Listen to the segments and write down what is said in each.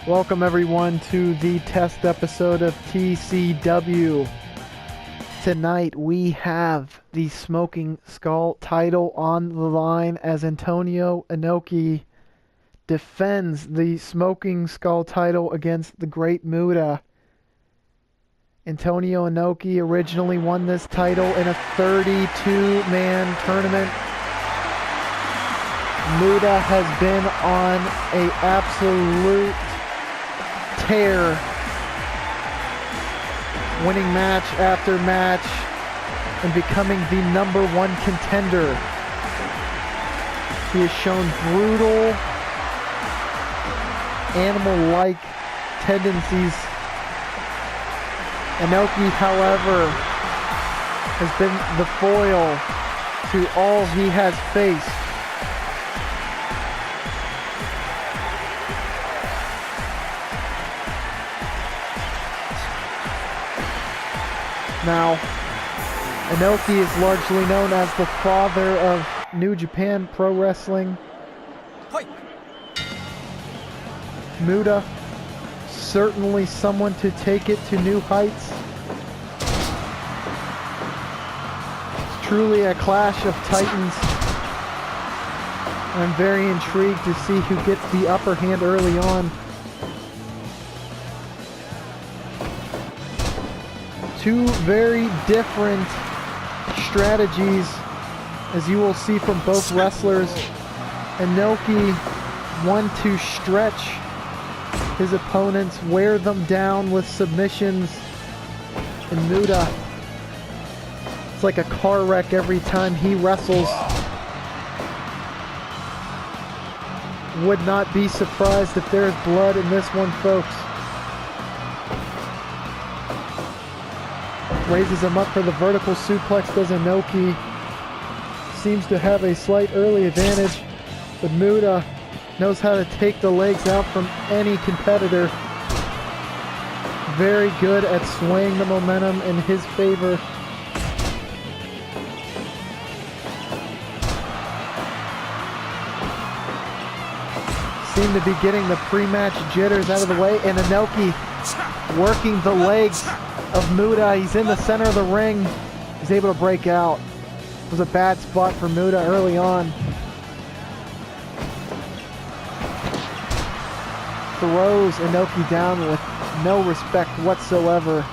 Welcome everyone to the test episode of TCW. Tonight we have the Smoking Skull title on the line as Antonio Inoki defends the Smoking Skull title against the Great Muta. Antonio Inoki originally won this title in a 32-man tournament. Muta has been on an absolute tear, winning match after match and becoming the #1 contender. He has shown brutal, animal-like tendencies. Inoki, however, has been the foil to all he has faced. Now, Inoki is largely known as the father of New Japan Pro Wrestling. Muta, certainly someone to take it to new heights. It's truly a clash of titans. I'm very intrigued to see who gets the upper hand early on. Two very different strategies, as you will see from both wrestlers. Inoki wants to stretch his opponents, wear them down with submissions, and Muta, it's like a car wreck every time he wrestles. Would not be surprised if there's blood in this one, folks. Raises him up for the vertical suplex, does Inoki. Seems to have a slight early advantage, but Muta knows how to take the legs out from any competitor. Very good at swaying the momentum in his favor. Seem to be getting the pre-match jitters out of the way, and Inoki working the legs of Muta. He's in the center of the ring. He's able to break out. It was a bad spot for Muta early on. Throws Inoki down with no respect whatsoever.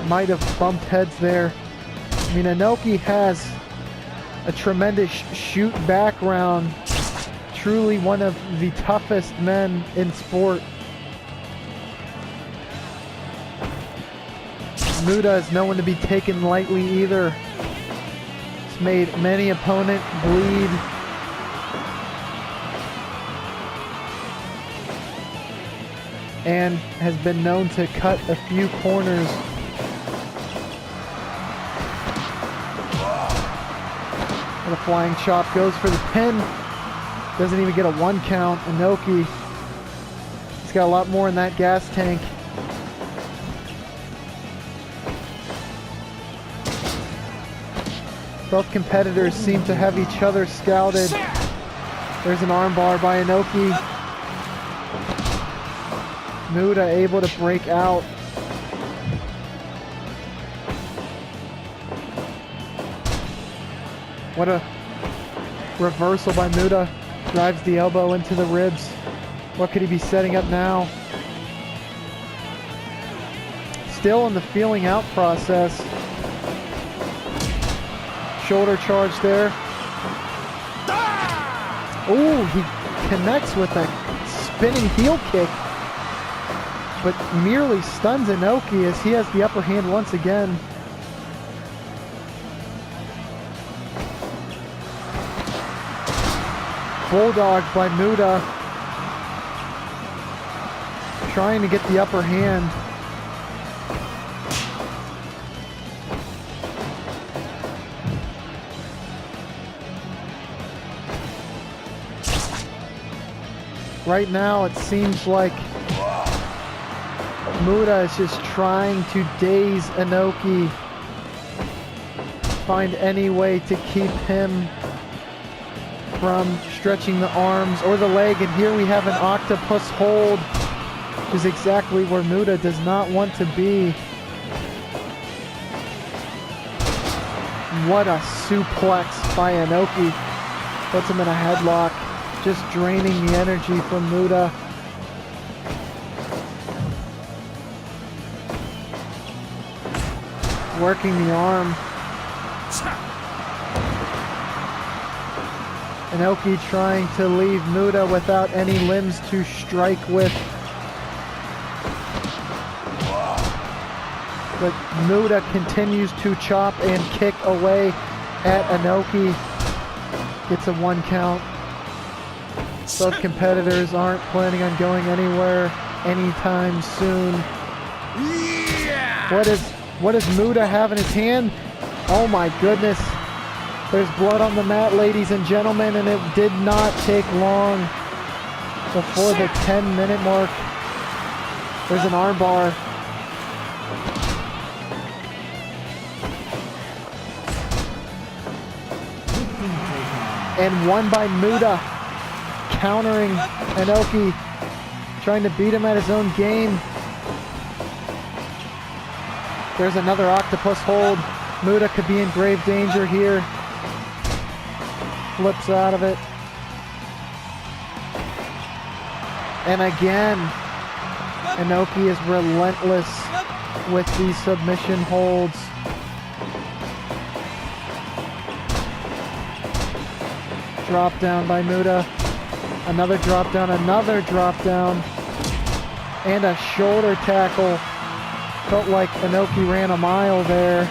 Might have bumped heads there. I mean, Inoki has a tremendous shoot background. Truly one of the toughest men in sport. Muta is no one to be taken lightly either. He's made many opponents bleed. And has been known to cut a few corners. And a flying chop goes for the pin. Doesn't even get a 1 count. Inoki, he's got a lot more in that gas tank. Both competitors seem to have each other scouted. There's an armbar by Inoki. Muta able to break out. What a reversal by Muta. Drives the elbow into the ribs. What could he be setting up now? Still in the feeling out process. Shoulder charge there. Oh, he connects with a spinning heel kick, but merely stuns Inoki as he has the upper hand once again. Bulldog by Muta, trying to get the upper hand. Right now it seems like Muta is just trying to daze Inoki, find any way to keep him from stretching the arms or the leg, and here we have an octopus hold, which is exactly where Muta does not want to be. What a suplex by Inoki. Puts him in a headlock, just draining the energy from Muta. Working the arm. Inoki trying to leave Muta without any limbs to strike with. But Muta continues to chop and kick away at Inoki. Gets a 1 count. Both competitors aren't planning on going anywhere anytime soon. What does Muta have in his hand? Oh my goodness. There's blood on the mat, ladies and gentlemen, and it did not take long before the 10-minute mark. There's an armbar. And won by Muta, countering Inoki, trying to beat him at his own game. There's another octopus hold. Muta could be in grave danger here. Flips out of it. And again, Inoki is relentless with these submission holds. Drop down by Muta. Another drop down, and a shoulder tackle. Felt like Inoki ran a mile there.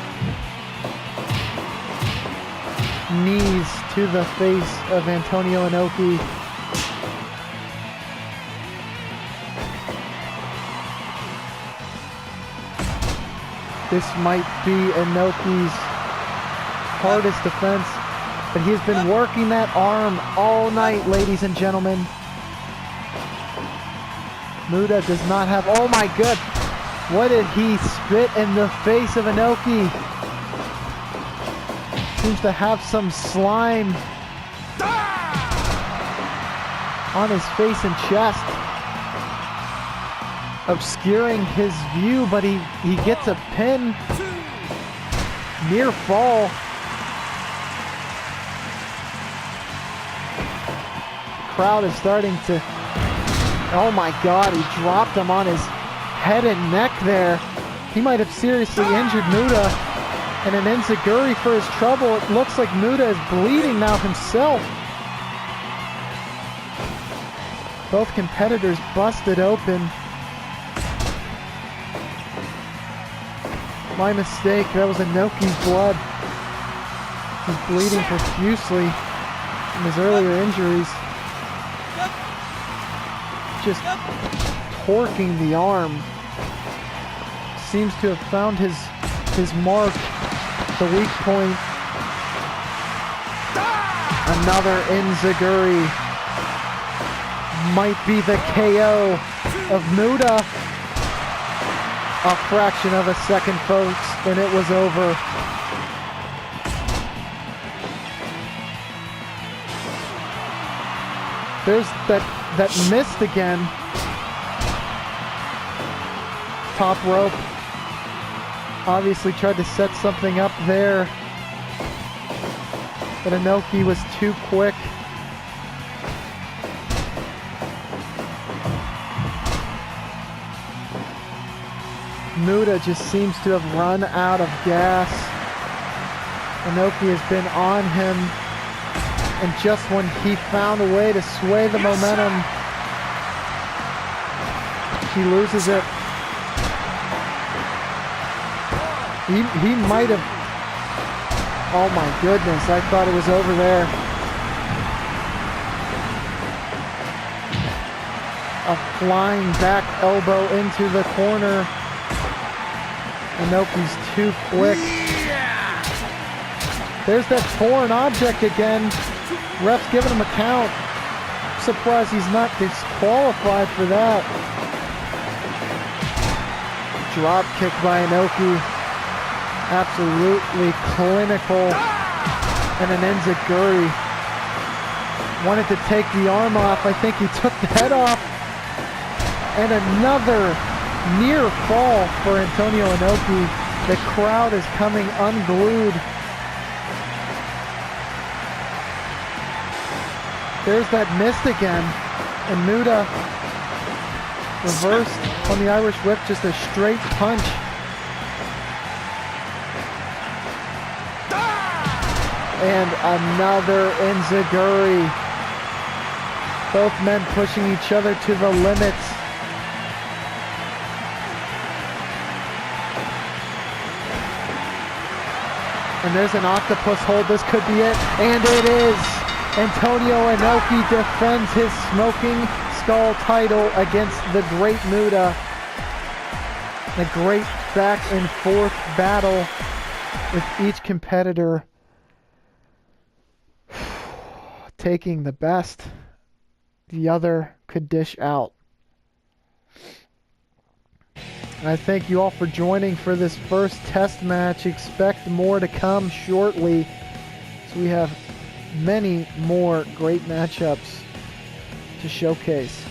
Knees to the face of Antonio Inoki. This might be Inoki's hardest defense, but he's been working that arm all night, ladies and gentlemen. Muta does not have, oh my god, what did he spit in the face of Inoki? Seems to have some slime on his face and chest, obscuring his view, but he gets a pin. Near fall. Crowd is starting to, oh my god, he dropped him on his head and neck there. He might have seriously injured Muta. And an enziguri for his trouble. It looks like Muta is bleeding now himself. Both competitors busted open. My mistake, that was Inoki's blood. He's bleeding profusely from his earlier injuries. Just torquing the arm. Seems to have found his mark. The weak point. Another enziguri. Might be the KO of Muta. A fraction of a second, folks, and it was over. There's that missed again. Top rope. Obviously tried to set something up there, but Inoki was too quick. Muta just seems to have run out of gas. Inoki has been on him, and just when he found a way to sway the momentum, he loses it. He might have, oh my goodness, I thought it was over there. A flying back elbow into the corner. Inoki's too quick. There's that foreign object again. Ref's giving him a count. Surprised he's not disqualified for that. Drop kick by Inoki. Absolutely clinical. And an enziguri. wanted to take the arm off. I think he took the head off. And another near fall for Antonio Inoki. The crowd is coming unglued. There's that missed again. And Muda reversed on the Irish whip, just a straight punch. And another enziguri. Both men pushing each other to the limits. And there's an octopus hold. This could be it. And it is. Antonio Inoki defends his Smoking Skull title against the Great Muda. A great back and forth battle with each competitor taking the best the other could dish out. And I thank you all for joining for this first test match. Expect more to come shortly. So we have many more great matchups to showcase.